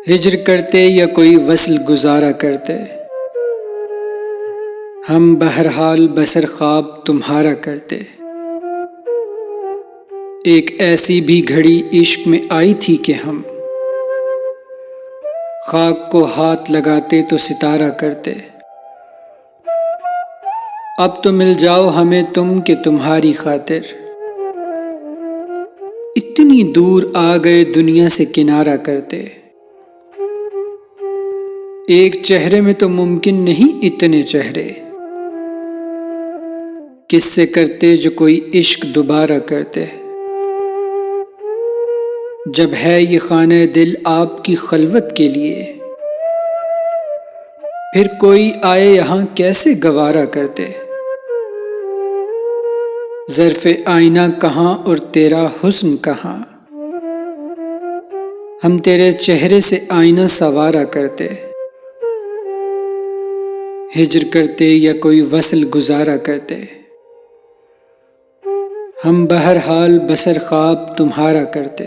ہجر کرتے یا کوئی وصل گزارا کرتے، ہم بہرحال بسر خواب تمہارا کرتے۔ ایک ایسی بھی گھڑی عشق میں آئی تھی کہ ہم خاک کو ہاتھ لگاتے تو ستارہ کرتے۔ اب تو مل جاؤ ہمیں تم کہ تمہاری خاطر اتنی دور آ گئے دنیا سے کنارہ کرتے۔ ایک چہرے میں تو ممکن نہیں اتنے چہرے، کس سے کرتے جو کوئی عشق دوبارہ کرتے۔ جب ہے یہ خانہ دل آپ کی خلوت کے لیے، پھر کوئی آئے یہاں کیسے گوارا کرتے۔ ظرف آئینہ کہاں اور تیرا حسن کہاں، ہم تیرے چہرے سے آئینہ سنوارا کرتے۔ ہجر کرتے یا کوئی وصل گزارا کرتے، ہم بہرحال بسر خواب تمہارا کرتے۔